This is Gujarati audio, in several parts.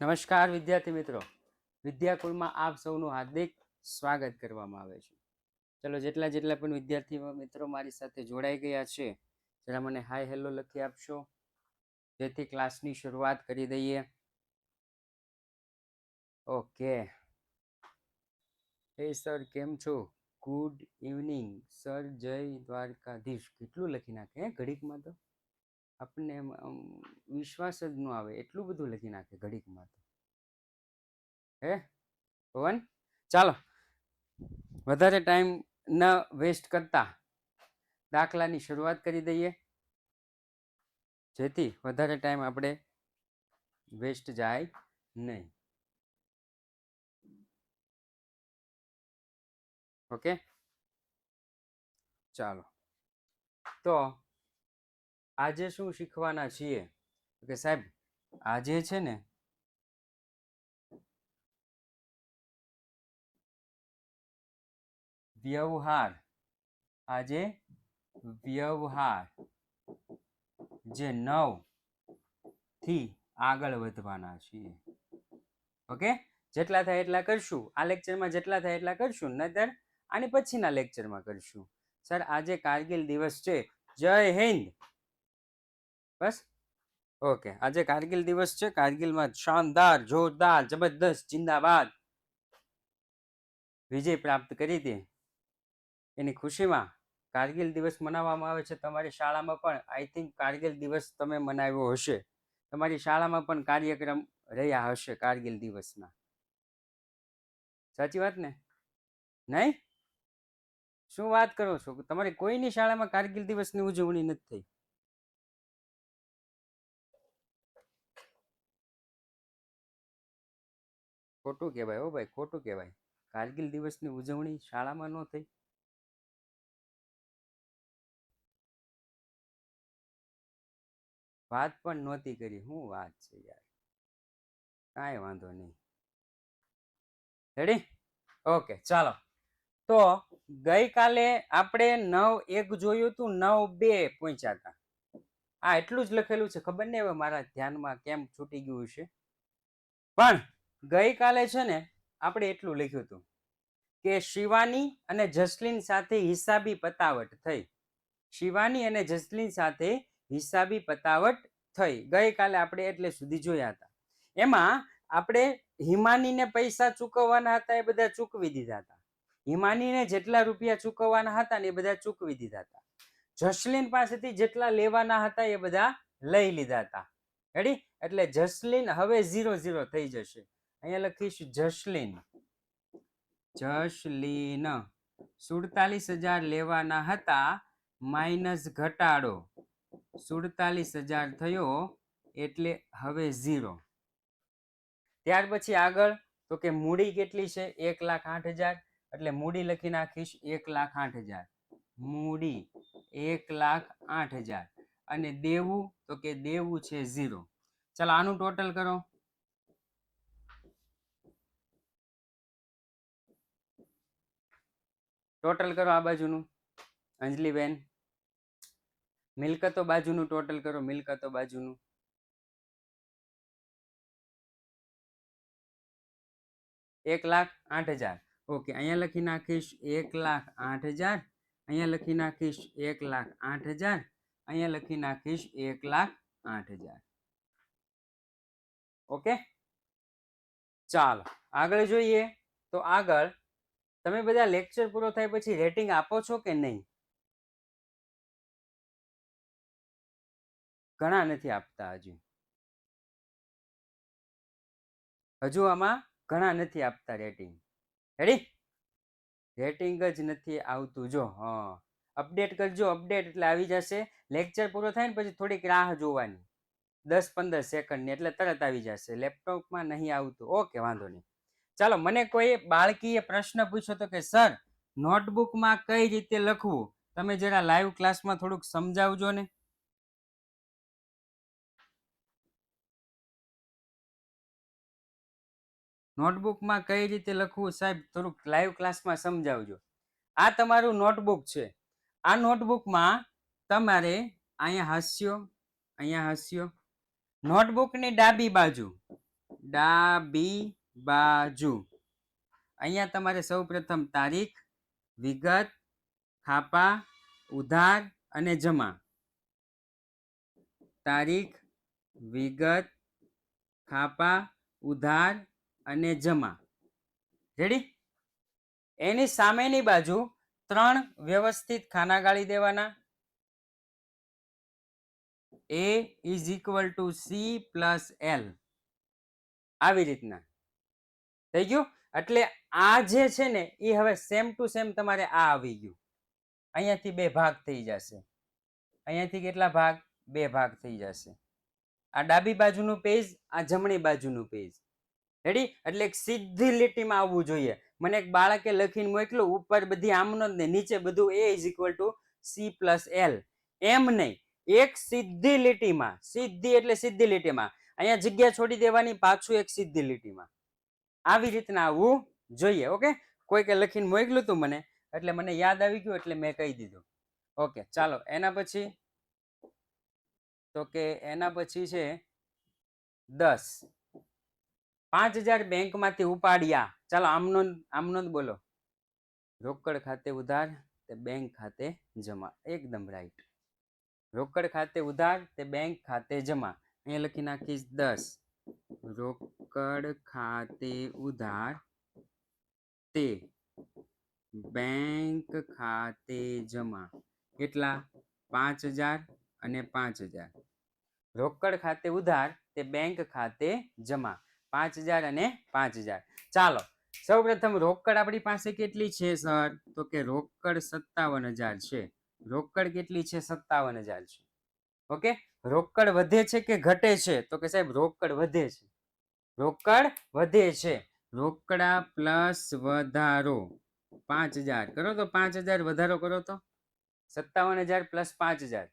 નમસ્કાર વિદ્યાર્થી મિત્રો, વિદ્યાકુળમાં આપ સૌનું હાર્દિક સ્વાગત કરવામાં આવે છે. ચલો, જેટલા પણ વિદ્યાર્થી મિત્રો મારી સાથે જોડાઈ ગયા છે જરા મને હાય હેલો લખી આપશો, જેથી ક્લાસની શરૂઆત કરી દઈએ. ઓકે. હે સર, કેમ છો? ગુડ ઇવનિંગ સર, જય દ્વારકાધીશ. કેટલું લખી નાખે ઘડીકમાં, તો આપણને વિશ્વાસ જ ન આવે, એટલું બધું લખી નાખે ઘડીકમાં તો. હે પવન, ચાલો વધારે ટાઈમ ન વેસ્ટ કરતા દાખલાની શરૂઆત કરી દઈએ, જેથી વધારે ટાઈમ આપણે વેસ્ટ જાય નહીં. ઓકે, ચાલો. તો આજે શું શીખવાના છીએ કે સાહેબ, આજે છે ને વ્યવહાર, આજે વ્યવહાર જે 9 થી આગળ વધવાના છીએ. ઓકે, જેટલા થાય એટલા કરશું આ લેક્ચરમાં, જેટલા થાય એટલા કરશું, નહીતર આની પછીના લેક્ચરમાં કરશું. સર, આજે કારગિલ દિવસ છે. જય હિન્દ. બસ. ઓકે, આજે કારગિલ દિવસ છે. કારગિલમાં શાનદાર, જોરદાર, જબરદસ્ત, જિંદાબાદ વિજય પ્રાપ્ત કરી હતી. એની ખુશીમાં કારગિલ દિવસ મનાવવામાં આવે છે. તમારી શાળામાં પણ આઈ થિંક કારગિલ દિવસ તમે મનાવ્યો હશે. તમારી શાળામાં પણ કાર્યક્રમ રહ્યા હશે કારગિલ દિવસના. સાચી વાત ને? નહીં? શું વાત કરો છો? તમારી કોઈની શાળામાં કારગિલ દિવસની ઉજવણી નથી થઈ? ખોટું કહેવાય હો ભાઈ, ખોટું કહેવાય. કારગિલ દિવસની ઉજવણી શાળામાં ન થઈ? વાત પણ નહોતી કરી. શું વાત છે યાર. કાંઈ વાંધો નહીં. રેડી? ઓકે, ચાલો. તો ગઈકાલે આપણે 9:1 જોયું હતું, 9:2 પહોંચ્યા હતા. આ એટલું જ લખેલું છે, ખબર નહીં હવે મારા ધ્યાનમાં કેમ છૂટી ગયું છે. પણ ગઈકાલે છે ને આપણે એટલું લખ્યું હતું કે શિવાની અને જસલીન સાથે હિસાબી પતાવટ થઈ. શિવાની અને જસલીન સાથે હિસાબી પતાવટ થઈ. ગઈકાલે આપણે એટલે સુધી જોયા હતા. એમાં આપણે હિમાનીને પૈસા ચૂકવવાના હતા એ બધા ચૂકવી દીધા હતા. હિમાનીને જેટલા રૂપિયા ચૂકવવાના હતા ને એ બધા ચૂકવી દીધા હતા. જસલીન પાસેથી જેટલા લેવાના હતા એ બધા લઈ લીધા હતા. રેડી? એટલે જસલીન હવે 0-0 થઈ જશે. અહીંયા લખીશ જસલીન. જસલીન 47,000 લેવાના હતા, માઇનસ ઘટાડો 47,000 થયો, એટલે હવે 0. ત્યાર પછી આગળ તો કે મૂડી કેટલી છે? 1,08,000. એટલે મૂડી લખી નાખીશ 1,08,000. મૂડી 1,08,000. અને દેવું તો કે દેવું છે 0. ચાલો આનું ટોટલ કરો. ટોટલ કરો આ બાજુનું, અંજલિબેન. મિલકતો બાજુનું ટોટલ કરો, મિલકતો બાજુનું. $1,08,000. ઓકે, અહીંયા લખી નાખીશ 1,08,000. અહીંયા લખી નાખીશ 1,08,000. અહીંયા લખી નાખીશ 1,08,000. ઓકે, ચાલો આગળ જોઈએ. તો આગળ તમે બધા લેક્ચર પૂરો થાય પછી રેટિંગ આપો છો કે નહીં? ઘણા નથી આપતા. હજુ આમાં ઘણા નથી આપતા રેટિંગ. રેડી? રેટિંગ જ નથી આવતું. જો અપડેટ કરજો. અપડેટ એટલે આવી જશે. લેક્ચર પૂરો થાય ને પછી થોડીક રાહ જોવાની, 10-15 સેકન્ડની, એટલે તરત આવી જશે. લેપટોપમાં નહીં આવતું. ઓકે, વાંધો નહીં. ચાલો, મને કોઈ બાળકીએ પ્રશ્ન પૂછ્યો તો કે સર, નોટબુકમાં કઈ રીતે લખવું? તમે જરા લાઈવ ક્લાસમાં થોડુંક સમજાવજો ને. નોટબુકમાં કઈ રીતે લખવું સાહેબ, થોડુંક લાઈવ ક્લાસમાં સમજાવજો. આ તમારું નોટબુક છે. આ નોટબુકમાં તમારે અહીંયા હાસ્યો, અહીંયા હાસ્યો. નોટબુકની ડાબી બાજુ, ડાબી બાજુ. અહીંયા તમારે સૌ પ્રથમ તારીખ, વિગત, ખાપા, ઉધાર અને જમા. તારીખ, વિગત, ખાપા, ઉધાર અને જમા. રેડી? એની સામેની બાજુ 3 વ્યવસ્થિત ખાના ગાળી દેવાના. A is equal to C plus L. આવી રીતના થઈ ગયું. એટલે આ જે છે ને એ હવે સેમ ટુ સેમ તમારે આ આવી ગયું. અહીંયાથી 2 ભાગ થઈ જશે. અહીંયાથી કેટલા ભાગ? 2 ભાગ થઈ જશે. આ ડાબી બાજુનું પેજ, આ જમણી બાજુનું પેજ. રેડી? એટલે એક સીધી લીટીમાં આવવું જોઈએ. મને એક બાળકે લખીને મોકલું, ઉપર બધી આમનો ને નીચે બધું A is equal to C plus L. એમ નહીં, એક સીધી લીટીમાં. સીધી એટલે સીધી લીટીમાં. અહીંયા જગ્યા છોડી દેવાની, પાછું એક સીધી લીટીમાં. આવી રીતના આવવું જોઈએ. ઓકે, કોઈકે લખીને મોકલું હતું મને, એટલે મને યાદ આવી ગયું, એટલે મેં કહી દીધું. ઓકે, ચાલો. એના પછી તો કે એના પછી છે 10. 5000 બેંકમાંથી ઉપાડ્યા. ચાલો આમનો જ બોલો. રોકડ ખાતે ઉધાર તે બેંક ખાતે જમા. એકદમ રાઈટ. રોકડ ખાતે ઉધાર તે બેંક ખાતે જમા. અહીંયા લખી નાખીશ 10. રોકડ ખાતે ઉધાર તે બેંક ખાતે જમા. કેટલા? 5000 અને 5000. રોકડ ખાતે ઉધાર તે બેંક ખાતે જમા. 5000 અને 5000. ચાલો, સૌપ્રથમ રોકડ આપણી પાસે કેટલી છે સર? તો કે રોકડ 57,000 છે. રોકડ કેટલી છે? 57,000 છે. ઓકે, રોકડ વધે છે કે ઘટે છે? તો કે સાહેબ રોકડ વધે છે. રોકડ વધે છે. રોકડા પ્લસ વધારો 5000 કરો તો 5000 વધારો કરો તો 57,000 પ્લસ 5000.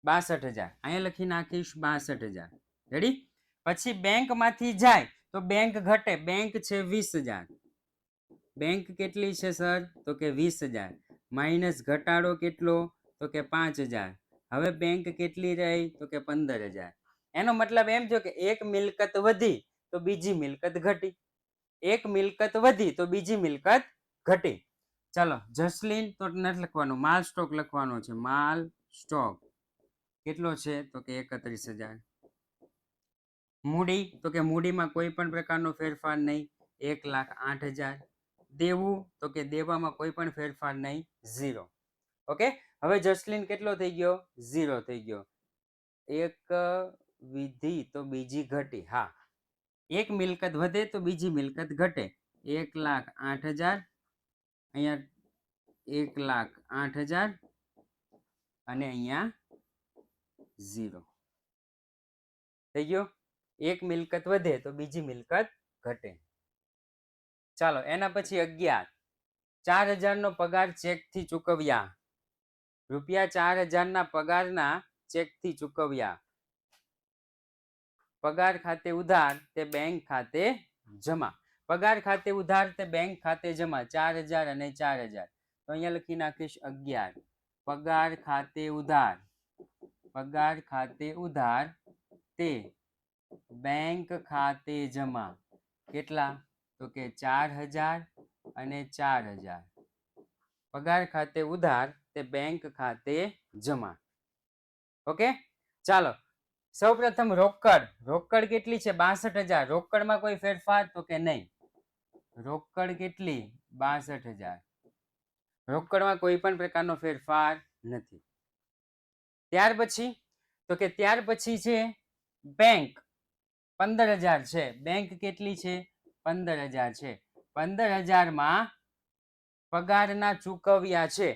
$62,000. અહીંયા લખી નાખીશ 62,000. રેડી? પછી બેંક માંથી જાય તો બેંક ઘટે. બેંક છે 20,000. બેંક કેટલી છે સર? તો કે 20,000. માઇનસ ઘટાડો કેટલો? તો કે 5,000. હવે બેંક કેટલી રહી? તો કે 15,000. એનો મતલબ એમ થયો કે એક મિલકત વધી તો બીજી મિલકત ઘટી. એક મિલકત વધી તો બીજી મિલકત ઘટી. ચાલો, જસલીન તો નથી લખવાનું, માલ સ્ટોક લખવાનો છે. માલ સ્ટોક કેટલો છે? તો કે 31,000. મૂડી તો કે મૂડીમાં કોઈ પણ પ્રકારનો ફેરફાર નહીં, 1,08,000. દેવું તો કે દેવામાં કોઈ પણ ફેરફાર નહીં, 0. ઓકે, હવે જસલીન કેટલો થઈ ગયો? 0 થઈ ગયો. એક વિધિ તો બીજી ઘટી. હા, એક મિલકત વધે તો બીજી મિલકત ઘટે. 1,08,000. અહીંયા 1,08,000 અને અહીંયા 0 થઈ ગયો. એક મિલકત વધે તો બીજી મિલકત ઘટે. ચાલો, એના પછી 11. 4,000 નો પગાર ચેકથી ચૂકવ્યા. રૂપિયા 4,000 ના પગારના ચેકથી ચૂકવ્યા. પગાર ખાતે ઉધાર તે બેંક ખાતે જમા. પગાર ખાતે ઉધાર તે બેંક ખાતે જમા. 4,000 અને 4,000. તો અહીંયા લખી નાખીશ 11. પગાર ખાતે ઉધાર. પગાર ખાતે ઉધાર તે બેંક ખાતે જમા. કેટલા? તો કે 4,000 અને 4,000. પગાર ખાતે ઉધાર તે બેંક ખાતે જમા. ઓકે, ચાલો. સૌપ્રથમ રોકડ. રોકડ કેટલી છે? 62,000. રોકડમાં કોઈ ફેરફાર? તો કે નહીં. રોકડ કેટલી? 62,000. રોકડમાં કોઈ પણ પ્રકારનો ફેરફાર નથી. ત્યાર પછી તો કે ત્યાર પછી છે બેંક. 15,000 છે. બેંક કેટલી છે? 15,000 છે. 15,000 માં પગારના ચૂકવ્યા છે.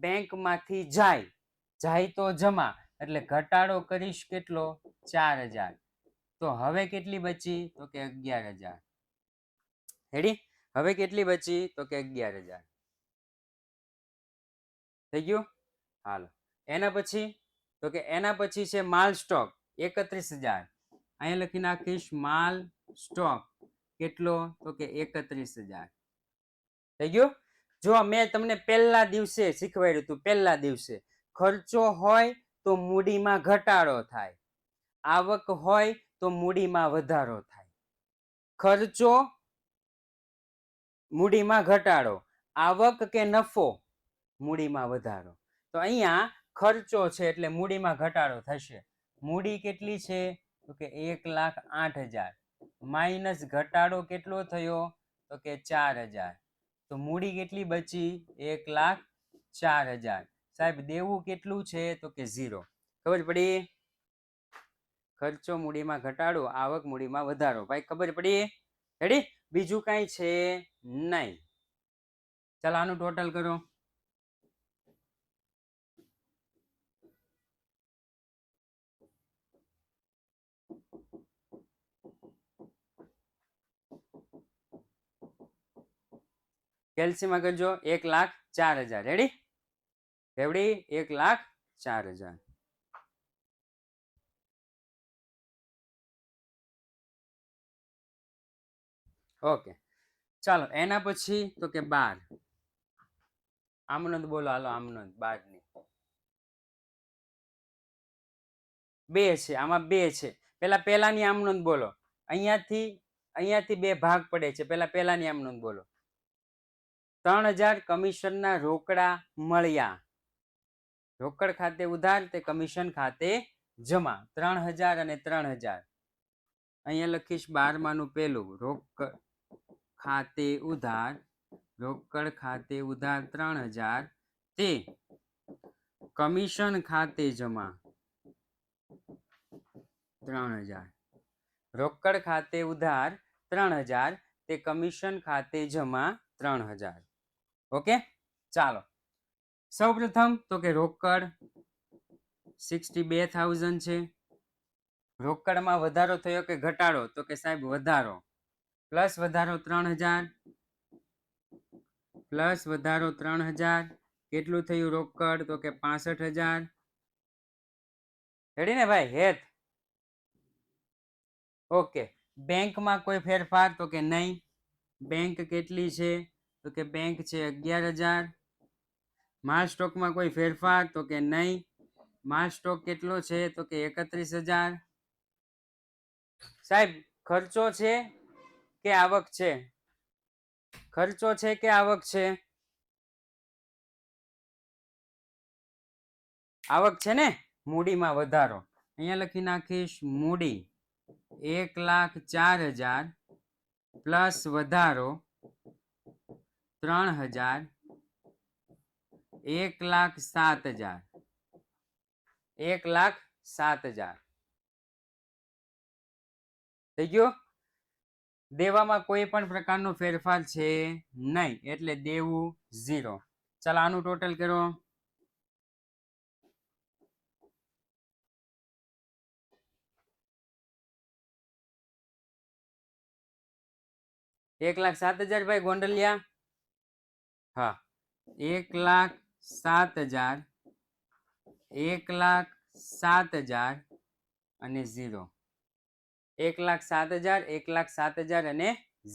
બેંકમાંથી જાય તો જમા, એટલે ઘટાડો કરીશ કેટલો? 4,000. તો હવે કેટલી બચી? તો કે 11,000. રેડી? હવે કેટલી બચી? તો કે 11,000 થઈ ગયું. હાલો, એના પછી તો કે એના પછી છે માલ સ્ટોક 31,000. અહીંયા લખી નાખીશ માલ સ્ટોક કેટલો? તો કે 31,000 થઈ ગયું. જો મેં તમને પહેલા દિવસે શીખવાડ્યું હતું, પહેલા દિવસે ખર્ચો હોય તો મૂડીમાં ઘટાડો થાય, આવક હોય તો મૂડીમાં વધારો થાય. ખર્ચો મૂડીમાં ઘટાડો, આવક કે નફો મૂડીમાં વધારો. તો અહીંયા ખર્ચો છે એટલે મૂડીમાં ઘટાડો થશે. મૂડી કેટલી છે? તો કે 1,08,000 માઇનસ ઘટાડો કેટલો થયો? તો કે 4,000. તો મૂડી કેટલી બચી? 1,04,000. સાહેબ દેવું કેટલું છે? તો કે 0. ખબર પડી? ખર્ચો મૂડીમાં ઘટાડો, આવક મૂડીમાં વધારો. ભાઈ ખબર પડી? રેડી? બીજું કાંઈ છે નહીં. ચાલો આનું ટોટલ કરો. કેલ્સીમાં કરજો. 1,04,000. રેડી? રેવડી? 1,04,000. ઓકે ચાલો એના પછી તો કે 12. આમનોંધ બોલો. હાલો આમનોંધ 12 ની 2 છે, આમાં 2 છે. પહેલાની આમનોંધ બોલો. અહીંયાથી 2 ભાગ પડે છે. પહેલાની આમનોંધ બોલો. 3,000 કમિશનના રોકડા મળ્યા. રોકડ ખાતે ઉધાર તે કમિશન ખાતે જમા. 3,000 અને 3,000. અહીંયા લખીશ 12માનું પહેલું. રોકડ ખાતે ઉધાર, રોકડ ખાતે ઉધાર 3,000 તે કમિશન ખાતે જમા 3,000. રોકડ ખાતે ઉધાર 3,000 તે કમિશન ખાતે જમા 3,000. ઓકે ચાલો સૌપ્રથમ તો કે રોકડ 62,000 છે. રોકડમાં વધારો થયો કે ઘટાડો? તો કે સાહેબ વધારો. પ્લસ વધારો 3,000 પ્લસ વધારો 3,000 કેટલું થયું રોકડ? તો કે 65,000. રેડી ને ભાઈ? હેત ઓકે. બેંકમાં કોઈ ફેરફાર? તો કે નહીં. બેંક કેટલી છે? તો કે બેંક છે 11,000. માલ સ્ટોકમાં કોઈ ફેરફાર? તો કે નહીં. માલ સ્ટોક કેટલો છે? તો કે 31,000. સાહેબ ખર્ચો છે કે આવક છે? ખર્ચો છે કે આવક છે? આવક છે ને. મૂડીમાં વધારો. અહીંયા લખી નાખીશ મૂડી 1,04,000 પ્લસ વધારો 3,000 1,07,000. 1,07,000 થઈ ગયો. દેવામાં કોઈ પણ પ્રકારનો ફેરફાર છે નહીં એટલે દેવું 0. ચાલો આનું ટોટલ કરો. એક 1,07,000 ભાઈ ગોંડલિયા. હા 1,07,000 1,07,000 અને 0. 1,07,000 1,07,000 અને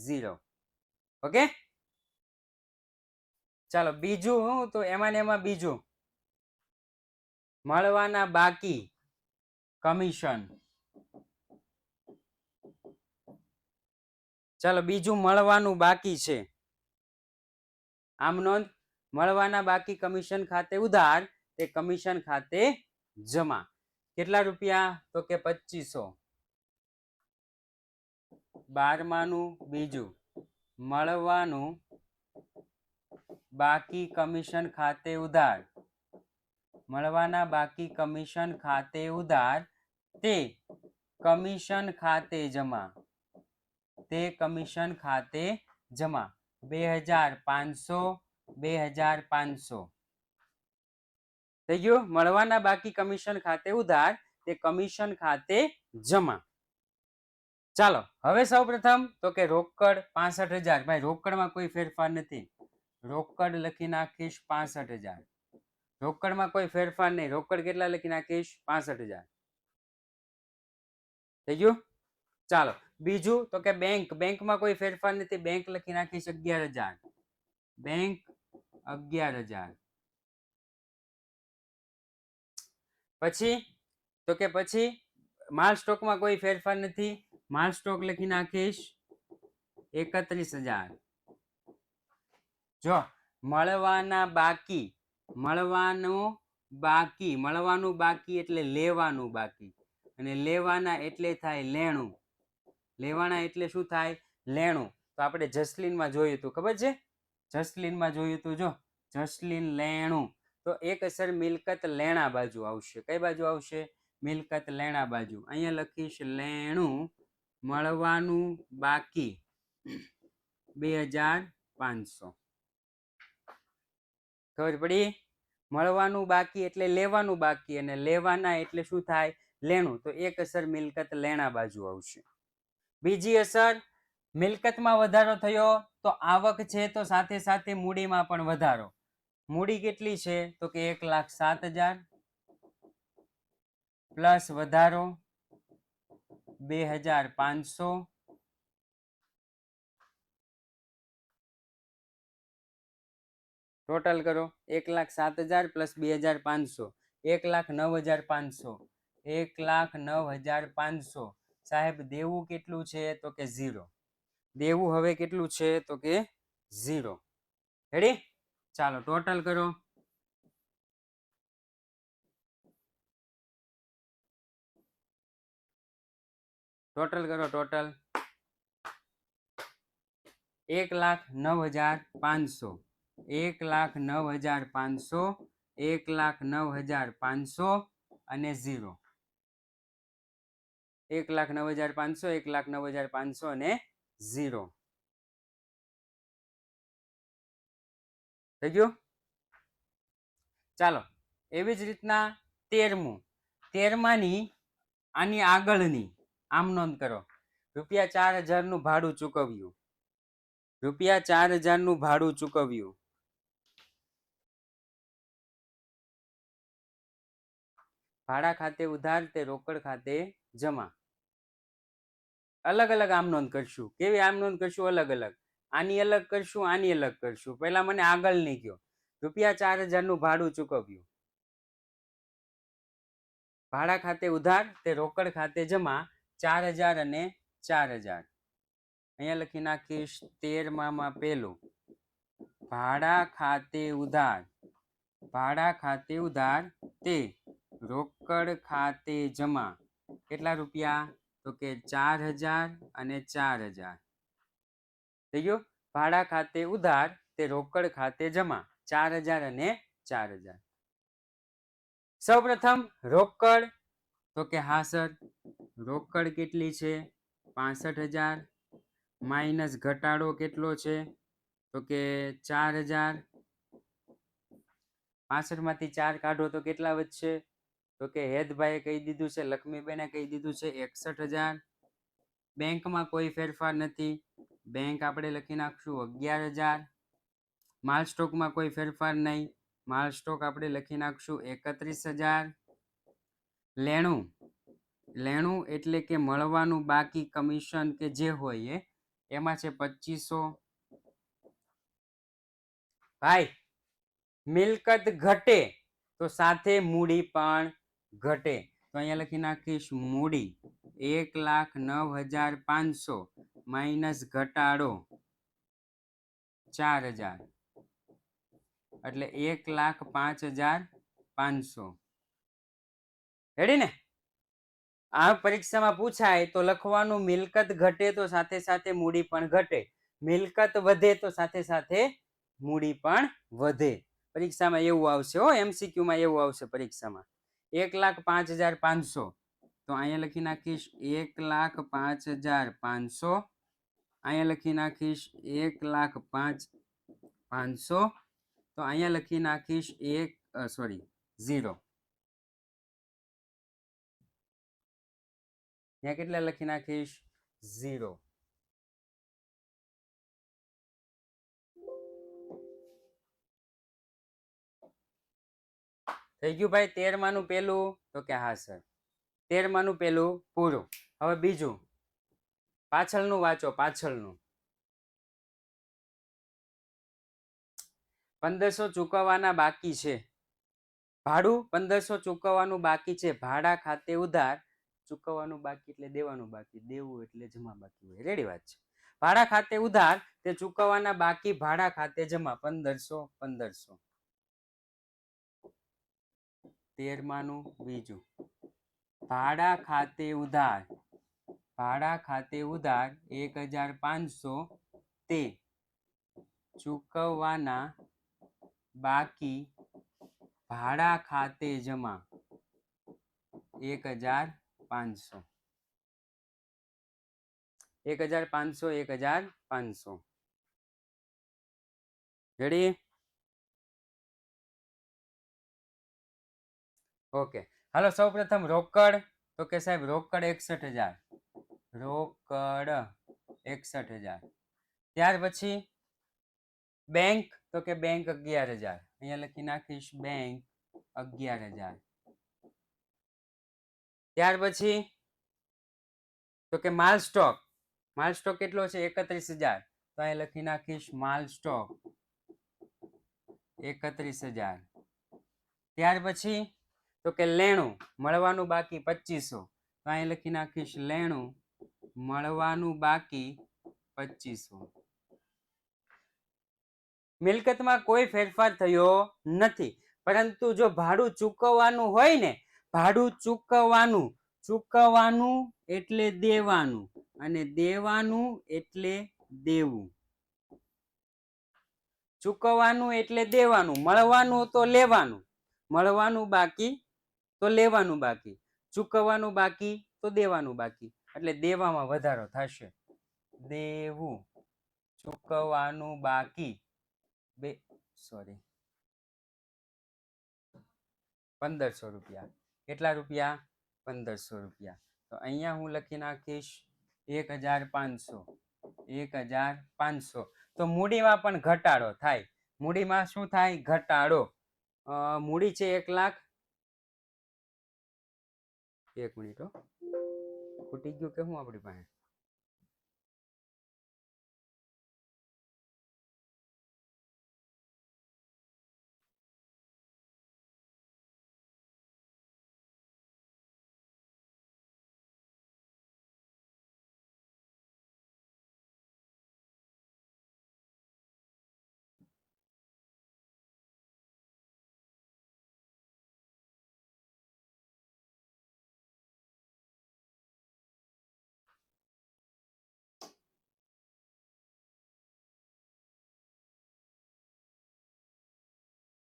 0. ઓકે ચાલો બીજું હું તો એમાં બીજું મળવાના બાકી કમિશન. ચાલો બીજું મળવાનું બાકી છે. આમ નોંધ મળવાના બાકી કમિશન ખાતે ઉધાર તે કમિશન ખાતે જમા. કેટલા રૂપિયા? તો કે 2,500. 12માનું બીજું મળવાનું બાકી કમિશન ખાતે ઉધાર. મળવાના બાકી કમિશન ખાતે ઉધાર તે કમિશન ખાતે જમા. તે કમિશન ખાતે જમા 2,500 2,500 થઈ ગયું. મળવાના બાકી કમિશન ખાતે ઉધાર તે કમિશન ખાતે જમા. ચાલો હવે સૌપ્રથમ તો કે રોકડ 65,000. ભાઈ રોકડમાં કોઈ ફેરફાર નથી. રોકડ લખી નાખીશ 65,000. રોકડમાં કોઈ ફેરફાર નહીં. રોકડ કેટલા લખી નાખીશ? 65,000 થઈ ગયું. ચાલો બીજું તો કે બેંક, બેંકમાં કોઈ ફેરફાર નથી, બેંક લખી નાખીશ 11,000, બેંક 11,000. પછી તો કે પછી માલ સ્ટોકમાં કોઈ ફેરફાર નથી, માલ સ્ટોક લખી નાખીશ 31,000. જો મળવાના બાકી, મળવાનું બાકી, મળવાનું બાકી એટલે લેવાનું બાકી, અને લેવાના એટલે થાય લેણું, લેવાના એટલે શું થાય લેણું. તો આપણે જસલીનમાં જોયું હતું, ખબર છે જસલીનમાં જોયું હતું, જો જસલીન લેણું. તો એક અસર મિલકત લેણા બાજુ આવશે. કઈ બાજુ આવશે? મિલકત લેણા બાજુ. અહીંયા લખીશ લેણું મળવાનું બાકી 2,500. ખબર પડી? મળવાનું બાકી એટલે લેવાનું બાકી, અને લેવાના એટલે શું થાય લેણું. તો એક અસર મિલકત લેણા બાજુ આવશે. બીજી અસર, મિલકતમાં વધારો થયો તો આવક છે, તો સાથે સાથે મૂડીમાં પણ વધારો. મૂડી કેટલી છે? તો કે 1,07,000 પ્લસ વધારો 2,500. ટોટલ કરો 1,07,000 પ્લસ 2,500, 1,09,500, 1,09,500. સાહેબ દેવું કેટલું છે? તો કે 0. દેવું હવે કેટલું છે? તો કે 0. રેડી? ચાલો ટોટલ કરો. ટોટલ કરો, ટોટલ 1,09,500, 1,09,500, 1,09,500 અને 0. 1,09,500, 1,09,500 અને 0. થઈ ગયું? ચાલો એવી જ રીતના 13મું, 13માની આની આગળની આમ નોંધ કરો. ₹4,000 નું ભાડું ચૂકવ્યું, ₹4,000 નું ભાડું ચૂકવ્યું. ભાડા ખાતે ઉધાર, તે રોકડ ખાતે જમા. અલગ અલગ આમ નોંધ કરશું. કેવી આમ નોંધ કરશું? અલગ અલગ. આની અલગ કરશું, આની અલગ કરશું. પહેલા મને આગળની કયો. ₹4,000 નું ભાડું ચૂકવ્યું, ભાડા ખાતે ઉધાર, તે રોકડ ખાતે જમા, 4,000 અને 4,000. અહીંયા લખી નાખીશ 13માં પહેલું, ભાડા ખાતે ઉધાર, ભાડા ખાતે ઉધાર, તે રોકડ ખાતે જમા. કેટલા રૂપિયા? તો કે 4,000 અને 4,000. થઈ ગયું? ભાડા ખાતે ઉધાર, તે રોકડ ખાતે જમા, 4,000 અને 4,000. સૌપ્રથમ રોકડ, તો કે હા સર રોકડ કેટલી છે? 65,000 માઇનસ ઘટાડો કેટલો છે? તો કે 4,000. 65માંથી 4 કાઢો તો કેટલા વધશે? તો કે હેતભાઈએ કહી દીધું છે, લક્ષ્મીબેને કહી દીધું છે 61,000. બેંકમાં કોઈ ફેરફાર નથી, બેંક આપણે લખી નાખશું 11,000. માલ સ્ટોકમાં કોઈ ફેરફાર નહીં, માલ સ્ટોક આપણે લખી નાખશું 31,000. લેણું, લેણું એટલે કે મળવાનું બાકી કમિશન કે જે હોય એમાં છે 2,500. ભાઈ મિલકત ઘટે તો સાથે મૂડી પણ ઘટે. તો અહીંયા લખી નાખીશ મૂડી 1,09,500 માઇનસ ઘટાડો 4,000 એટલે 1,05,500. રેડી ને? આ પરીક્ષામાં પૂછાય તો લખવાનું મિલકત ઘટે તો સાથે સાથે મૂડી પણ ઘટે, મિલકત વધે તો સાથે સાથે મૂડી પણ વધે. પરીક્ષામાં એવું આવશે હો, MCQ માં એવું આવશે પરીક્ષામાં. 1,05,500. તો અહીંયા લખી નાખીશ 1,05,500. અહીંયા લખી નાખીશ 1,05,500. તો અહીંયા લખી નાખીશ 0. ત્યાં કેટલા લખી નાખીશ? 0. થઈ ગયું ભાઈ 13માનું પહેલું? તો કે હા સર 13માનું પહેલું પૂરું. હવે બીજું પાછળનું વાંચો, પાછળનું. 1500 ચૂકવવાના બાકી છે. ભાડું 1500 ચૂકવવાનું બાકી છે. ભાડા ખાતે ઉધાર, ચૂકવવાનું બાકી એટલે દેવાનું બાકી, દેવું એટલે જમા બાકી હોય. રેડી વાત છે. ભાડા ખાતે ઉધાર તે ચૂકવવાના બાકી, ભાડા ખાતે જમા. 1500. 13માનું બીજું. ભાડા ખાતે ઉધાર, ભાડા ખાતે ઉધાર 1500 તે ચૂકવવાના બાકી, ભાડા ખાતે જમા 1500. 1500. રેડી? ઓકે, હાલો સૌ પ્રથમ રોકડ, તો કે સાહેબ રોકડ 61,000. રોકડ 61,000. ત્યાર પછી બેંક, તો કે બેંક 11,000. અહીંયા લખી નાખીશ બેંક 11,000. ત્યાર પછી તો કે માલ સ્ટોક, માલ સ્ટોક કેટલો છે? 31,000. તો અહીં લખી નાખીશ માલ સ્ટોક 31,000. ત્યાર પછી તો કે લેણું, મળવાનું બાકી 2500. તો અહીં લખી નાખીશ લેણું, મળવાનું બાકી 2500. મિલકતમાં કોઈ ફેરફાર થયો નથી, પરંતુ જો ભાડું ચૂકવવાનું હોય ને, ભાડું ચૂકવવાનું એટલે દેવાનું, અને દેવાનું એટલે દેવું. ચૂકવવાનું એટલે દેવાનું, મળવાનું તો લેવાનું, મળવાનું બાકી તો લેવાનું બાકી, ચૂકવવાનું બાકી તો દેવાનું બાકી, એટલે દેવામાં વધારો થશે. દેવું, ચૂકવવાનું બાકી 1500 રૂપિયા. કેટલા રૂપિયા? 1500 રૂપિયા. તો અહીંયા હું લખી નાખીશ 1500. 1500. તો મૂડીમાં પણ ઘટાડો થાય. મૂડીમાં શું થાય? ઘટાડો. મૂડી છે 1 લાખ. એક મિનિટ હો, ખૂટી ગયું કે હું આપણી પાસે?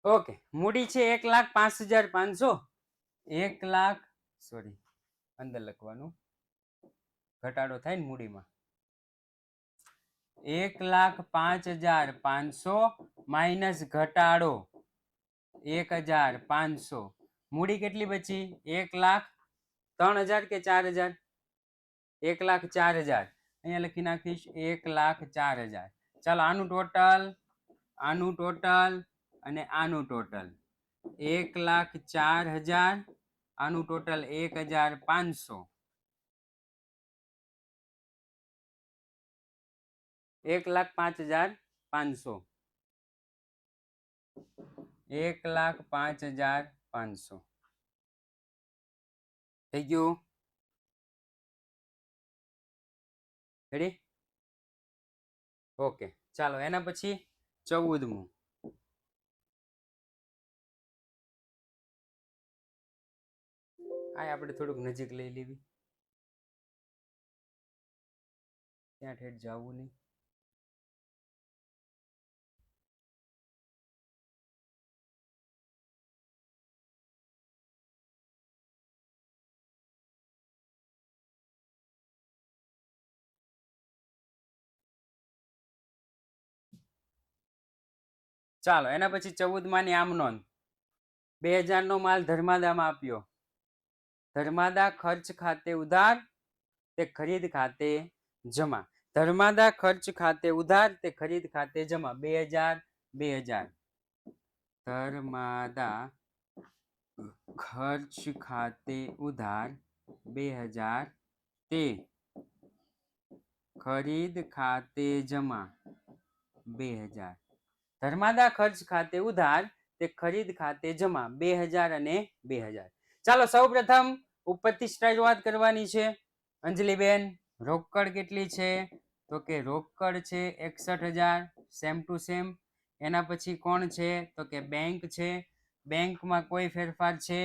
ઓકે, મૂડી છે 1,05,500. 1 લાખ, સોરી અંદર લખવાનું, ઘટાડો થાય ને મૂડીમાં. 1,05,500 માઇનસ ઘટાડો 1,500. મૂડી કેટલી બચી? 1,03,000 કે 4,000? 1,04,000. અહીંયા લખી નાખીશ 1,04,000. ચાલો આનું ટોટલ, આનું ટોટલ અને આનું ટોટલ 1,04,000. આનું ટોટલ 1,500. 1,05,500. 1,05,500 થઈ ગયું. રેડી? ઓકે, ચાલો એના પછી 14મું. આ આપણે થોડુંક નજીક લઈ લેવી, ત્યાં ઠેઠ જવું નહીં. ચાલો એના પછી 14માની આમ નોંધ. 2000નો માલ ધર્માદામાં આપ્યો. ધર્માદા ખર્ચ ખાતે ઉધાર, તે ખરીદ ખાતે જમા. ધર્માદા ખર્ચ ખાતે ઉધાર, તે ખરીદ ખાતે જમા. 2000 2000. ધર્માદા ખર્ચ ખાતે ઉધાર 2000 તે ખરીદ ખાતે જમા 2000, ધર્માદા ખર્ચ ખાતે ઉધાર તે ખરીદ ખાતે જમા 2000 અને 2000. ચાલો સૌ પ્રથમ ઉપરથી શરૂઆત કરવાની છે. અંજલિબેન, રોકડ કેટલી છે? તો કે રોકડ છે 61,000, સેમ ટુ સેમ. એના પછી કોણ છે? તો કે બેંક છે. બેંકમાં કોઈ ફેરફાર છે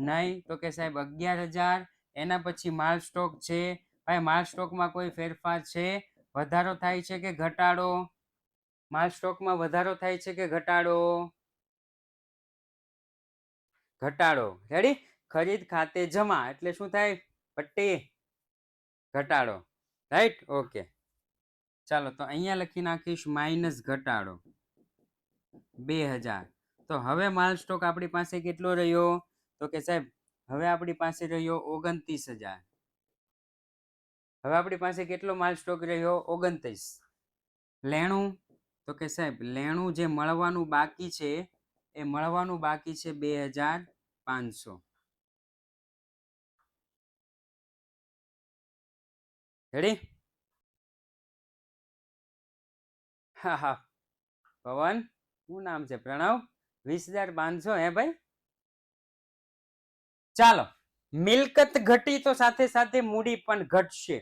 નહીં, તો કે સાહેબ 11,000. એના પછી માલ સ્ટોક છે. ભાઈ માલ સ્ટોકમાં કોઈ ફેરફાર છે? વધારો થાય છે કે ઘટાડો? માલ સ્ટોકમાં વધારો થાય છે કે ઘટાડો? ઘટાડો. રેડી? ખરીદ ખાતે જમા એટલે શું થાય? પટ્ટી ઘટાડો. રાઈટ? ઓકે. ચાલો તો અહીંયા લખી નાખીશ માઇનસ ઘટાડો 2000. તો હવે માલ સ્ટોક આપણી પાસે કેટલો રહ્યો? તો કે સાહેબ હવે આપણી પાસે રહ્યો 29,000. હવે આપણી પાસે કેટલો માલ સ્ટોક રહ્યો? 29. લેણું, તો કે સાહેબ લેણું જે મળવાનું બાકી છે એ મળવાનું બાકી છે 2,500. રેડી? હા હા પવન, શું નામ છે? પ્રણવ. 20,500. હે ભાઈ? ચાલો, મિલકત ઘટી તો સાથે સાથે મૂડી પણ ઘટશે.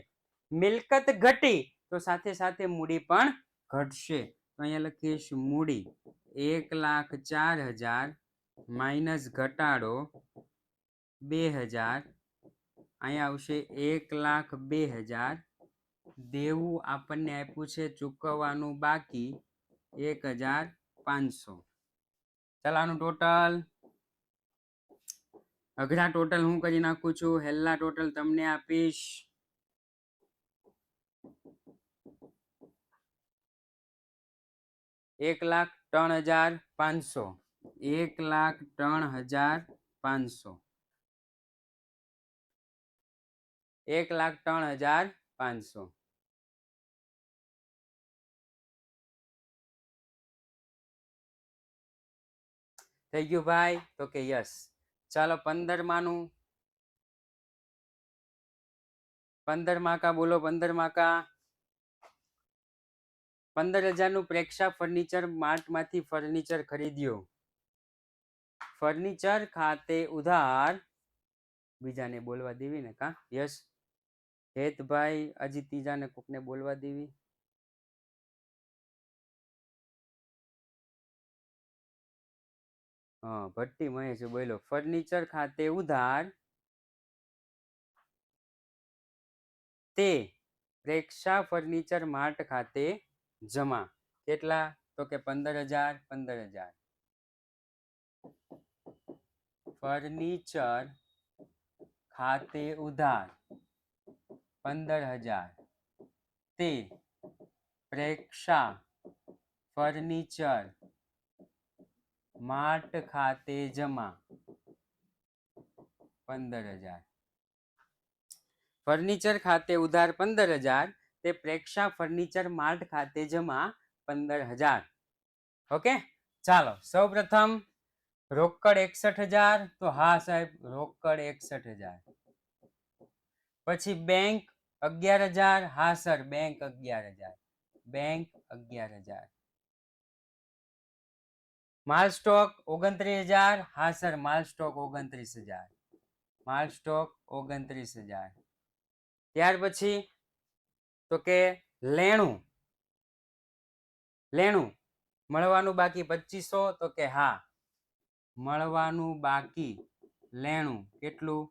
મિલકત ઘટી તો સાથે સાથે મૂડી પણ ઘટશે. તો અહીંયા લખીશ મૂડી 1,04,000 માઇનસ ઘટાડો 2,000. અહીંયા આવશે 1,02,000. દેવું આપણને આપ્યું છે ચૂકવવાનું બાકી 1,500. ચાલો આનું ટોટલ અઘરા ટોટલ હું કરી નાખું છું. હેલ્લા ટોટલ તમને આપીશ. 1,03,500. 1,03,500. 1,03,500. થઈ ગયું ભાઈ? તો કે યસ. ચાલો 15 માનું 15 માકા બોલો. 15 માકા 15,000 નું પ્રેક્ષા ફર્નિચર માર્ટમાંથી ફર્નિચર ખરીદ્યો. ફર્નિચર ખાતે ઉધાર. બીજાને બોલવા દેવી ને કા? યસ. હેતભાઈ હજી ત્રીજાને કોકને બોલવા દેવી. હા ભટ્ટી મહેશ બોલો. ફર્નિચર ખાતે ઉધાર તે પ્રેક્ષા ફર્નિચર માર્ટ ખાતે જમા. કેટલા? તો કે 15,000. 15,000 ફર્નિચર ખાતે ઉધાર 15,000 તે પ્રેક્ષા ફર્નિચર માર્ટ ખાતે જમા 15,000. ફર્નિચર ખાતે ઉધાર 15,000 તે પ્રેક્ષા ફર્નિચર માર્ટ ખાતે જમા 15,000. ઓકે. ચાલો સૌ પ્રથમ રોકડ 61,000. તો હા સાહેબ રોકડ 61,000. પછી બેંક 11,000. હા સર બેંક 11,000. બેંક 11,000. માલ સ્ટોક 29,000. હા સર માલ સ્ટોક 29,000. માલ સ્ટોક 29,000. ત્યાર પછી તો કે લેણું. લેણું મળવાનું બાકી 2,500. તો કે હા મળવાનું બાકી લેણું કેટલું?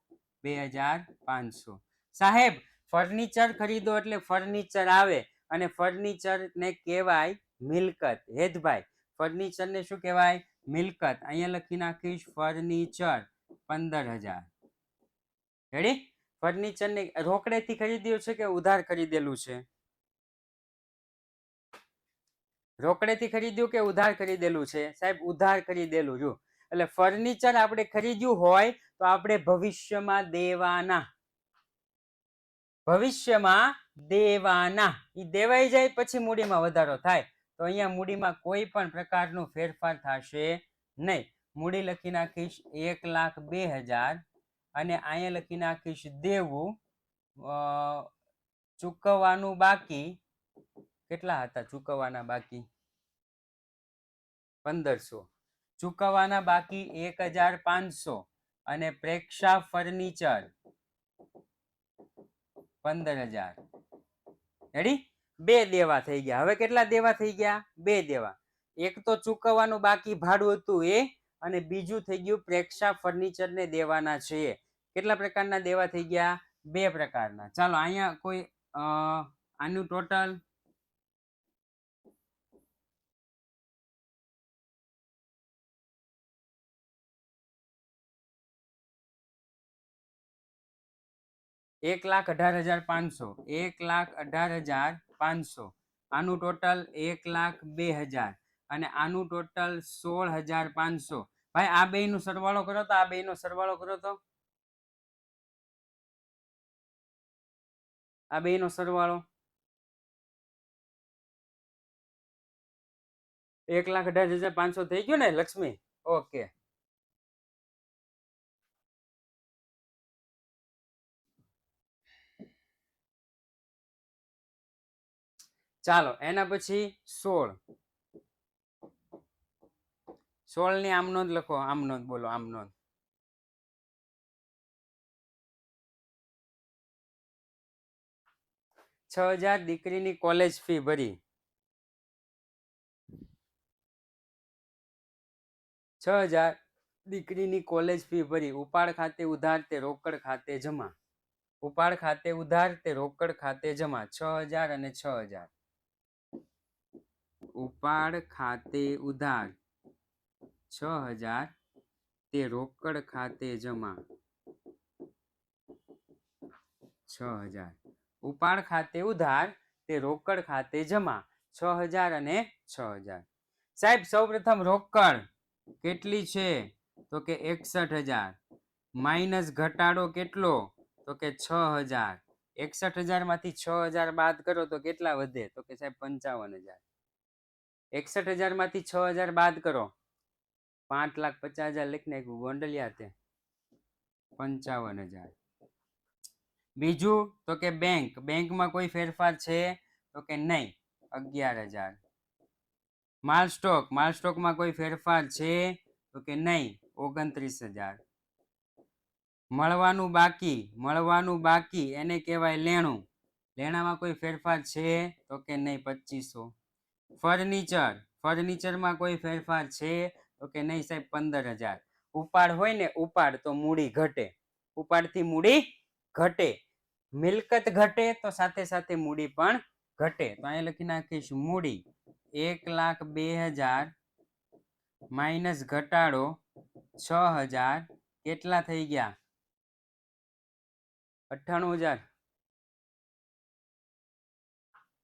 2,500. સાહેબ ફર્નિચર ખરીદો એટલે ફર્નિચર આવે અને ફર્નિચર ને કહેવાય મિલકત. હેતભાઈ ફર્નિચર ને શું કહેવાય? મિલકત. અહીંયા લખી નાખીશ ફર્નિચર 15,000. રેડી? ફર્નિચર ને રોકડેથી ખરીદ્યું છે કે ઉધાર ખરીદેલું છે? રોકડેથી ખરીદ્યું કે ઉધાર ખરીદેલું છે? સાહેબ ઉધાર ખરીદેલું. જો એટલે ફર્નિચર આપણે ખરીદ્યું હોય તો આપણે ભવિષ્યમાં દેવાના. ભવિષ્યમાં દેવાના. એ દેવાઈ જાય પછી મૂડીમાં વધારો થાય. તો અહીંયા મૂડીમાં કોઈ પણ પ્રકારનો ફેરફાર થશે નહીં. મૂડી લખી નાખીશ 1,02,000 અને અહીંયા લખી નાખીશ દેવું ચૂકવવાનું બાકી કેટલા હતા? ચૂકવવાના બાકી 1500, ચૂકવવાના બાકી 1500 અને પ્રેક્ષા ફર્નિચર 15000. રેડી? બે દેવા થઈ ગયા. હવે કેટલા દેવા થઈ ગયા? બે દેવા. એક તો ચૂકવવાનું બાકી ભાડું હતું એ, અને બીજું થઈ ગયું પ્રેક્ષા ફર્નિચર ને દેવાના છે. કેટલા પ્રકારના દેવા થઈ ગયા? બે પ્રકારના. ચાલો અહીંયા કોઈ આનું ટોટલ 1,18,500, 1,18,500. આનું ટોટલ 1,02,000 અને આનું ટોટલ 16,500. ભાઈ આ બે નું સરવાળો કરો તો, આ બે નો સરવાળો કરો તો, આ બે નો સરવાળો 1,18,500 થઈ ગયો ને લક્ષ્મી? ઓકે, ચાલો એના પછી 16 ની આમ નોંધ લખો. આમ નોંધ બોલો. આમ નોંધ 6,000 દીકરીની કોલેજ ફી ભરી. 6,000 દીકરીની કોલેજ ફી ભરી. ઉપાડ ખાતે ઉધાર તે રોકડ ખાતે જમા. ઉપાડ ખાતે ઉધાર તે રોકડ ખાતે જમા. 6,000 અને 6,000. ઉપાડ ખાતે ઉધાર 6,000 તે રોકડ ખાતે જમા 6,000. ઉપાડ ખાતે ઉધાર તે રોકડ ખાતે જમા 6,000 અને 6,000. સાહેબ સૌપ્રથમ રોકડ કેટલી છે? તો કે 61,000 માઇનસ ઘટાડો કેટલો? તો કે 6,000. 61,000 માંથી 6,000 બાદ કરો તો કેટલા વધે? તો કે સાહેબ 55,000. 61,000 માંથી 6,000 બાદ કરો, 5,50,000 લખી નાખ્યું ગોંડલિયા તે 55,000. બીજું તો કે બેંકમાં કોઈ ફેરફાર છે? તો કે નહીં, 11,000. માલ સ્ટોકમાં કોઈ ફેરફાર છે? તો કે નહીં, 29,000. મળવાનું બાકી એને કહેવાય લેણું. લેણામાં કોઈ ફેરફાર છે? તો કે નહીં, 2,500. ફર્નિચરમાં કોઈ ફેરફાર છે? તો કે નહીં સાહેબ, 15,000. ઉપાડ હોય ને, ઉપાડ તો મૂડી ઘટે. ઉપાડથી મૂડી ઘટે. મિલકત ઘટે તો સાથે સાથે મૂડી પણ ઘટે. તો અહીંયા લખી નાખીશ મૂડી 1,02,000 માઇનસ ઘટાડો 6,000 કેટલા થઈ ગયા? 98,000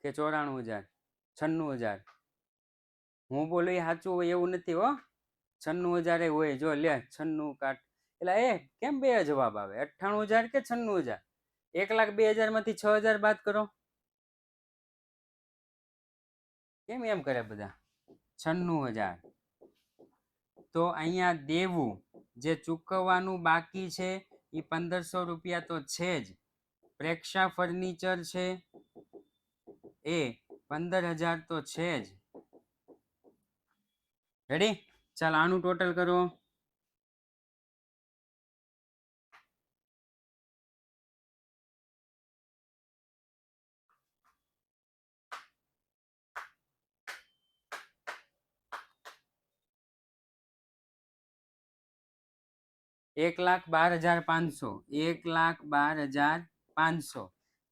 કે 94,000? 96,000. હું બોલું એ સાચું હોય એવું નથી હો. 96,000 હોય. જો લે 96 કાટ. એટલે એ કેમ બે જવાબ આવે? 98,000 કે 96,000? 1,02,000 માંથી 6,000 બાદ કરો. કેમ એમ કરે બધા? 96,000. તો અહીંયા દેવું જે ચૂકવવાનું બાકી છે એ 1,500 રૂપિયા તો છે જ. પ્રેક્ષા ફર્નિચર છે એ 15,000 તો છે જ. રેડી? ચાલ આનું ટોટલ કરો. 1,12,500. 1,12,500.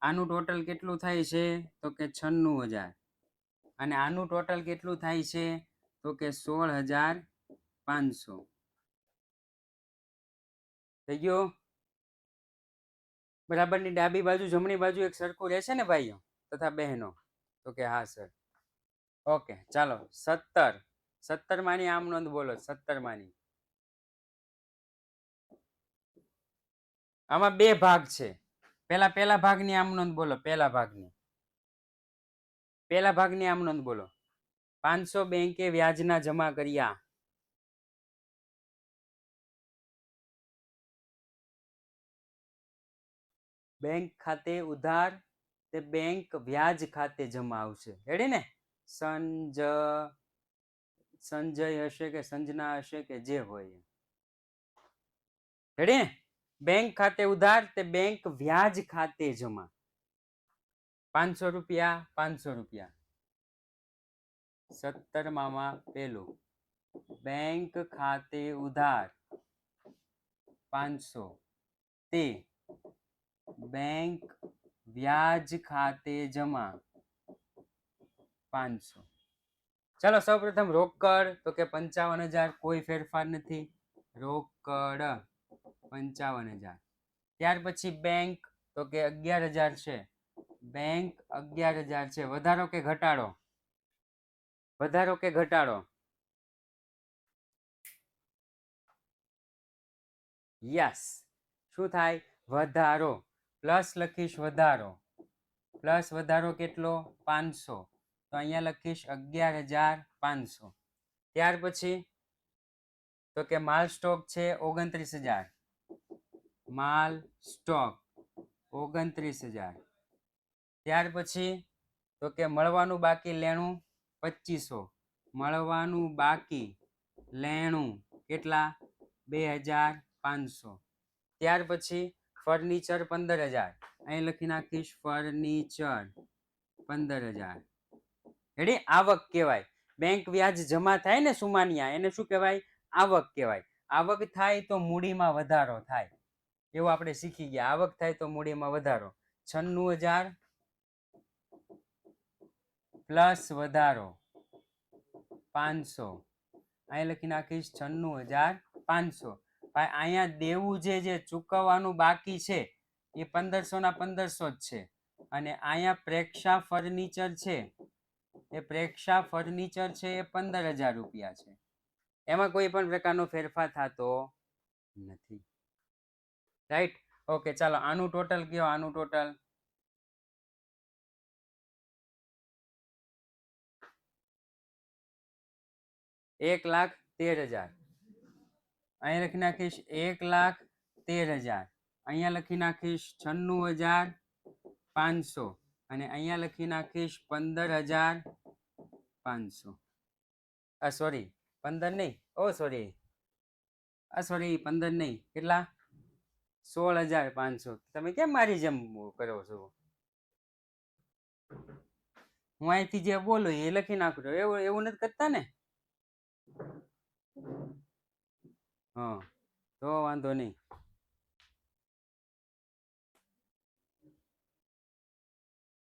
આનું ટોટલ કેટલું થાય છે? તો કે 96,000. અને આનું ટોટલ કેટલું થાય છે? તો કે 16,500. થઈ ગયું? બરાબરની ડાબી બાજુ જમણી બાજુ એક સરખું રહેશે ને ભાઈઓ તથા બહેનો? તો કે હા સર. ઓકે, ચાલો 17 માની આમ નોંધ બોલો. 17 માની આમાં બે ભાગ છે. પહેલા ભાગની આમ નોંધ બોલો. પહેલા ભાગની આમ નોંધ બોલો. 500 બેંકે વ્યાજના જમા કર્યા. બેંક ખાતે ઉધાર તે બેંક વ્યાજ ખાતે જમા આવશે. રેડી ને? સંજય હશે કે સંજના હશે કે જે હોય. રેડી ને? બેંક ખાતે ઉધાર તે બેંક વ્યાજ ખાતે જમા. 500 રૂપિયા 500 રૂપિયા. 17માં પેલું બેંક ખાતે ઉધાર 500 તે બેંક વ્યાજ ખાતે જમા 500. ચાલો સૌપ્રથમ રોકડ તો કે 55,000, કોઈ ફેરફાર નથી. રોકડ 55,000. ત્યાર પછી બેંક તો કે 11,000 છે. બેંક 11,000 છે. વધારો કે ઘટાડો? વધારો કે ઘટાડો? યસ. શું થાય? વધારો. પ્લસ લખીશ વધારો. પ્લસ વધારો કેટલો? 500. તો અહીંયા લખીશ 11,500. ત્યાર પછી તો કે માલ સ્ટોક છે 29,000. માલ સ્ટોક 29,000. ત્યાર પછી તો કે મળવાનું બાકી લેણું 2500. મળવાનું બાકી લેણું કેટલા? 2,500. ત્યાર પછી ફર્નિચર 15,000. અહીં લખી નાખીશ ફર્નિચર 15,000. રેડી? આવક કહેવાય. બેંક વ્યાજ જમા થાય ને સુમાનિયા, એને શું કહેવાય? આવક કહેવાય. આવક થાય તો મૂડીમાં વધારો થાય, એવું આપણે શીખી ગયા. આવક થાય તો મૂડીમાં વધારો. 96,000 પ્લસ વધારો 500. અહીં લખી નાખીશ 96,500. ભાઈ અહીંયા દેવું જે ચૂકવવાનું બાકી છે એ 1500 ના 1500 જ છે. અને અહીંયા પ્રેક્ષા ફર્નિચર છે એ 15,000 રૂપિયા છે. એમાં કોઈ પણ પ્રકારનો ફેરફાર થતો નથી. રાઈટ? ઓકે, ચાલો આનું ટોટલ કયો. આનું ટોટલ 1,13,000. અહીંયા લખી નાખીશ 1,13,000. અહીંયા લખી નાખીશ 96,500. અને અહીંયા લખી નાખીશ 15,500. સોરી 15 નહીં. સોરી 15 નહીં. કેટલા? 16,500. તમે કેમ મારી જેમ કરો છો? હું અહીંથી જે બોલું એ લખી નાખું છું. એવું નથી કરતા ને? હા, તો વાંધો નહીં.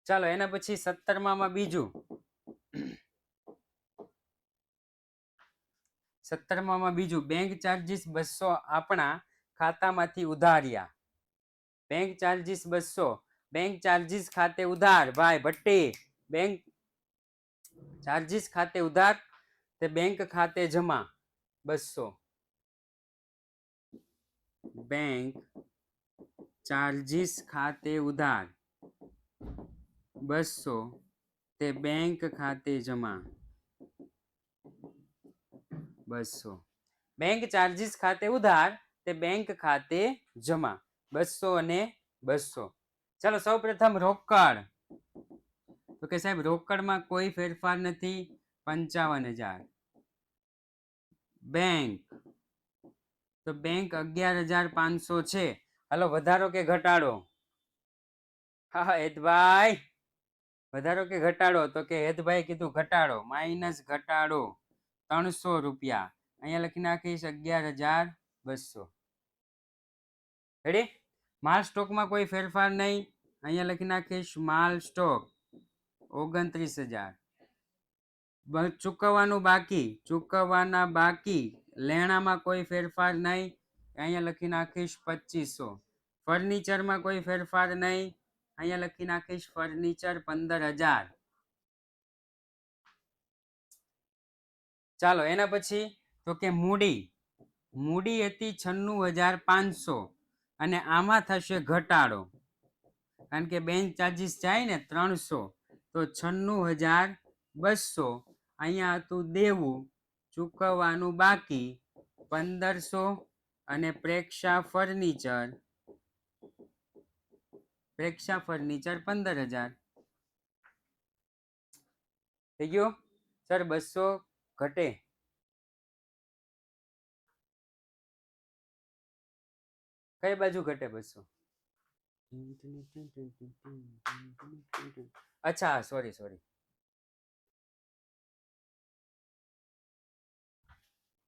ચાલો એના પછી 17માં બીજું. 17માં બીજું બેંક ચાર્જીસ 200 આપણા ખાતામાંથી ઉધાર્યા. Bank charges 200. બેંક ચાર્જીસ ખાતે ઉધાર. ભાઈ ભટ્ટી, બેંક ચાર્જીસ ખાતે ઉધાર તે બેંક ખાતે જમા 200. બેંક ચાર્જીસ ખાતે ઉધાર 200 તે બેંક ખાતે જમા 200. બેંક ચાર્જીસ ખાતે ઉધાર તે બેંક ખાતે જમા 200 અને 200. ચાલો સૌપ્રથમ રોકડ તો કે સાહેબ રોકડમાં કોઈ ફેરફાર નથી. 55,000. બેંક તો બેંક 11,500 છે. હાલો વધારો કે ઘટાડો? હા હેતભાઈ, વધારો કે ઘટાડો? તો કે હેતભાઈ કીધું ઘટાડો. માઇનસ ઘટાડો 300 રૂપિયા. અહીંયા લખી નાખીશ 11,200. રેડી? માલ સ્ટોકમાં કોઈ ફેરફાર નહીં. અહીંયા લખી નાખીશ માલ સ્ટોક 29,000. ચૂકવવાનું બાકી. ચૂકવવાના બાકી લેણામાં કોઈ ફેરફાર નહીં. અહીંયા લખી નાખીશ 2500. ફર્નિચરમાં કોઈ ફેરફાર નહીં. અહીંયા લખી નાખીશ ફર્નિચર 15,000. ચાલો એના પછી તો કે મૂડી. મૂડી હતી 96,500 અને આમાં થશે ઘટાડો, કારણ કે બેંક ચાર્જીસ જાય ને 300 તો 96,200. અહીંયા હતું દેવું, ચૂકવવાનું બાકી 1500 અને પ્રેક્ષા ફર્નિચર 15,000. થઈ ગયું સર 200 ઘટે કઈ બાજુ ઘટે 200? અચ્છા સોરી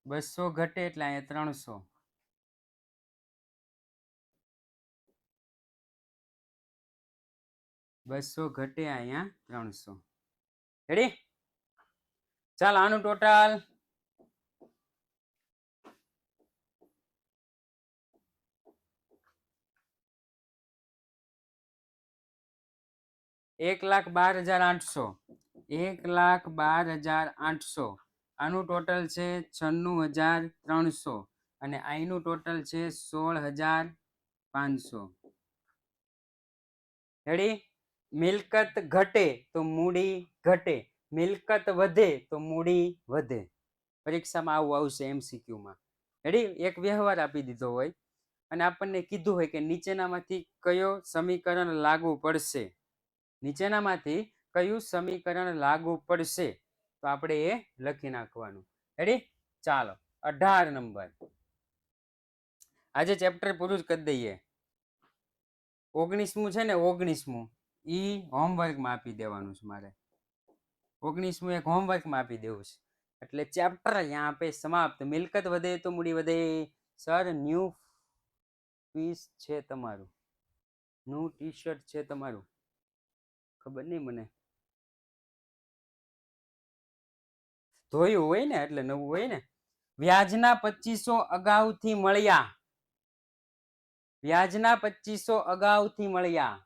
200 ઘટે એટલે અહીંયા 300. 200 ઘટે અહીંયા 300. રેડી? ચાલ આનું ટોટલ 1,12,800. 1,12,800. આનું ટોટલ છે 96,300 અને અહીંનું ટોટલ છે 16,500. રેડી? મિલકત ઘટે તો મૂડી ઘટે, મિલકત વધે તો મૂડી વધે. પરીક્ષામાં આવું આવશે MCQ માં. રેડી? એક વ્યવહાર આપી દીધો હોય અને આપણને કીધું હોય કે નીચેનામાંથી કયો સમીકરણ લાગુ પડશે, નીચેનામાંથી કયું સમીકરણ લાગુ પડશે તો આપણે એ લખી નાખવાનું. રેડી? ચાલો 18 નંબર. આજે ચેપ્ટર પૂરું જ કરી દઈએ. 19મું છે ને 19મું ઈ હોમવર્કમાં આપી દેવાનું છે મારે. 19મું એક હોમવર્કમાં આપી દેવું છે એટલે ચેપ્ટર यहाँ पे સમાપ્ત. મિલકત વધે તો મૂડી વધે. સર ન્યૂ પીસ છે તમારું, ન્યૂ ટી-શર્ટ છે તમારું, ખબર નહીં મને, ધોયું હોય ને એટલે નવું હોય ને. વ્યાજના 2500 અગાઉથી મળ્યા, વ્યાજના 2500 અગાઉથી મળ્યા.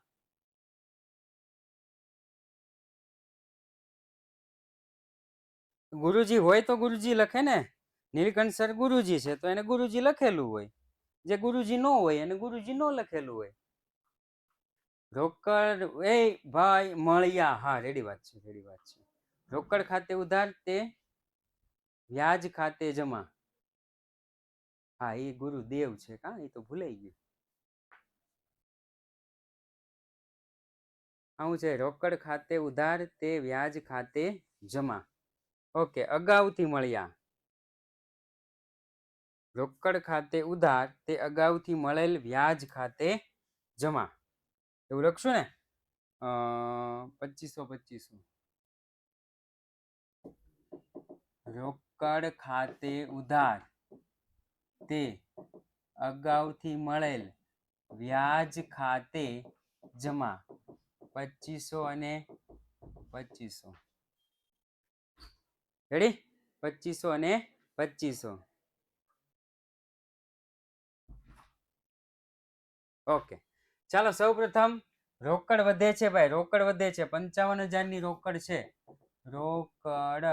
ગુરુજી હોય તો ગુરુજી લખે ને. નીલકંઠ સર ગુરુજી છે તો એને ગુરુજી લખેલું હોય, જે ગુરુજી નો હોય એને ગુરુજી નો લખેલું હોય. રોકડ એ ભાઈ મળ્યા. હા રેડી વાત છે, રેડી વાત છે. રોકડ ખાતે ઉધાર તે વ્યાજ ખાતે જમા. હા એ ગુરુદેવ છે કા, એ તો ભૂલાઈ ગયું. આવું છે રોકડ ખાતે ઉધાર તે વ્યાજ ખાતે જમા. ઓકે અગાઉથી મળ્યા. રોકડ ખાતે ઉધાર તે અગાઉથી મળેલ વ્યાજ ખાતે જમા. એવું લખશું ને 2500. રોકડ ખાતે ઉધાર તે અગાઉથી મળેલ વ્યાજ ખાતે જમા. 2500 અને 2500. રેડી? 2500 અને 2500. ઓકે ચાલો સૌ પ્રથમ રોકડ વધે છે ભાઈ, રોકડ વધે છે 55,000 ની રોકડ છે. રોકડ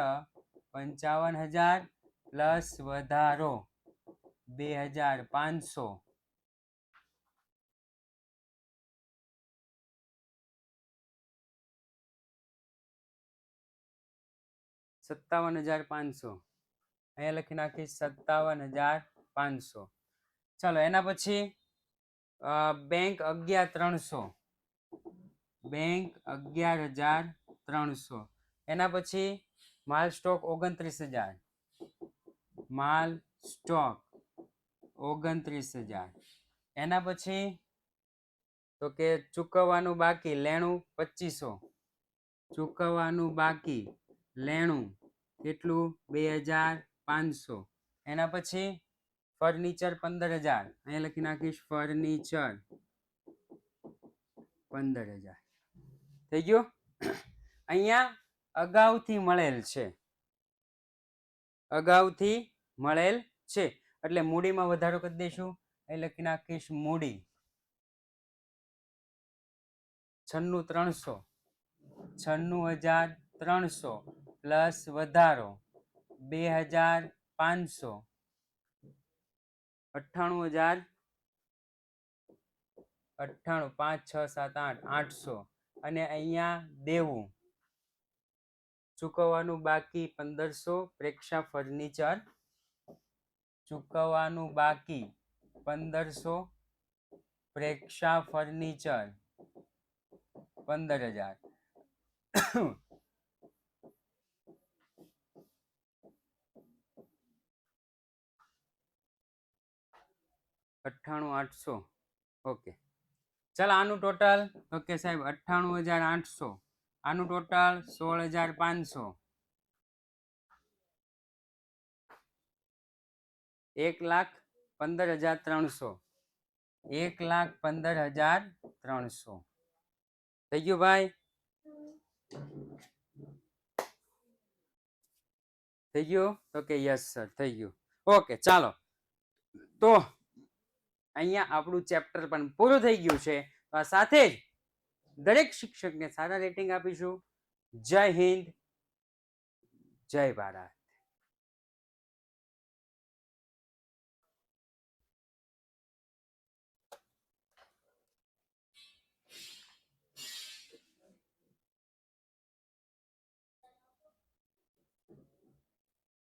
55,000 પ્લસ વધારો 2,500. 57,500 અહીંયા લખી નાખી 57,500. ચાલો એના પછી બેંક 11,300, બેંક 11,300. એના પછી માલ સ્ટોક 29,000, માલ સ્ટોક 29,000. એના પછી તો કે ચૂકવવાનું બાકી લેણું 2500, ચૂકવવાનું બાકી લેણું કેટલું 2,500. એના પછી ફર્નિચર 15,000 અહીંયા લખી નાખીશ ફર્નિચર 15,000. થઈ ગયું? અહીંયા અગાઉથી મળેલ છે, અગાઉથી મળેલ છે એટલે મૂડીમાં વધારો કરી દઈશું. એ લખી નાખીશ મૂડી 96,300, 96,300 પ્લસ વધારો 2,500, 98,000, 98, 5, 6, 7, 8, 800. અને અહીંયા દેવું ચૂકવવાનું બાકી 1500 પ્રેક્ષા ફર્નિચર, ચૂકવવાનું બાકી 1500 પ્રેક્ષા ફર્નિચર 15,000. 98,800. ઓકે, ચાલ આનું ટોટલ. ઓકે સાહેબ, 98,800. આનું ટોટલ 16,500. 1,15,300. 1,15,300 થઈ ગયું ભાઈ? થઈ ગયું? તો કે યસ સર, થઈ ગયું. ઓકે, ચાલો તો અહીંયા આપણું ચેપ્ટર પણ પૂરું થઈ ગયું છે. તો આ સાથે જ દરેક શિક્ષકને સારા રેટિંગ આપીશું. જય હિન્દ, જય ભારત.